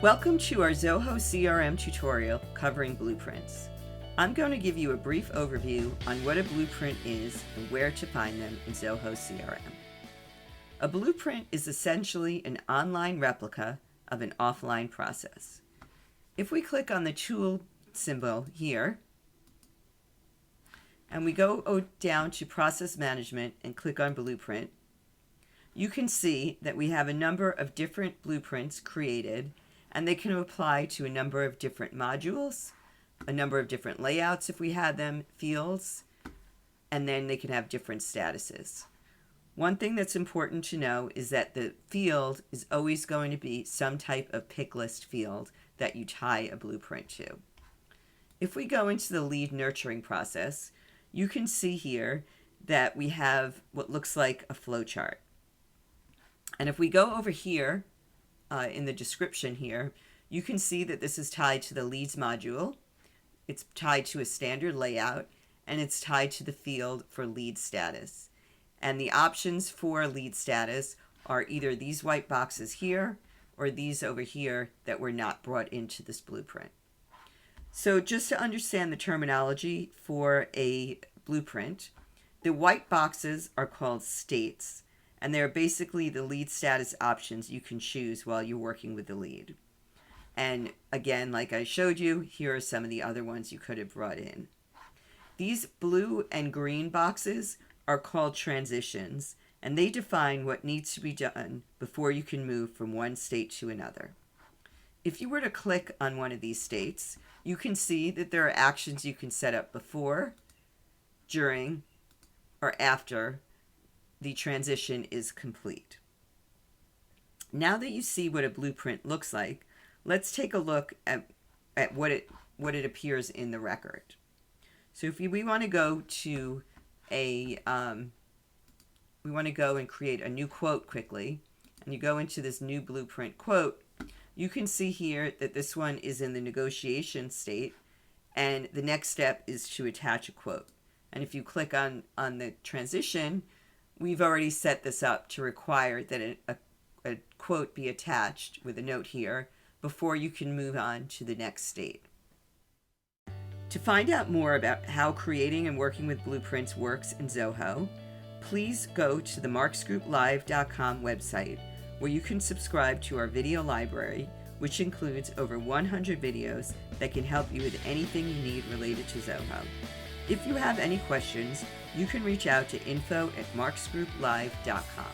Welcome to our Zoho CRM tutorial covering blueprints. I'm going to give you a brief overview on what a blueprint is and where to find them in Zoho CRM. A blueprint is essentially an online replica of an offline process. If we click on the tool symbol here, and we go down to Process Management and click on Blueprint, you can see that we have a number of different blueprints created, and they can apply to a number of different modules, a number of different layouts if we had them, fields, and then they can have different statuses. One thing that's important to know is that the field is always going to be some type of pick list field that you tie a blueprint to. If we go into the lead nurturing process, you can see here that we have what looks like a flowchart. And if we go over here in the description here, you can see that this is tied to the leads module. It's tied to a standard layout, and it's tied to the field for lead status. And the options for lead status are either these white boxes here or these over here that were not brought into this blueprint. So just to understand the terminology for a blueprint, the white boxes are called states, and they're basically the lead status options you can choose while you're working with the lead. And again, like I showed you, here are some of the other ones you could have brought in. These blue and green boxes are called transitions, and they define what needs to be done before you can move from one state to another. If you were to click on one of these states, you can see that there are actions you can set up before, during, or after the transition is complete. Now that you see what a blueprint looks like, let's take a look at what it appears in the record. So if we want to go to we want to go and create a new quote quickly, and you go into this new blueprint quote, you can see here that this one is in the negotiation state, and the next step is to attach a quote. And if you click on the transition, we've already set this up to require that a quote be attached with a note here before you can move on to the next state. To find out more about how creating and working with blueprints works in Zoho, please go to the marksgrouplive.com website, where you can subscribe to our video library, which includes over 100 videos that can help you with anything you need related to Zoho. If you have any questions, you can reach out to info@marksgrouplive.com.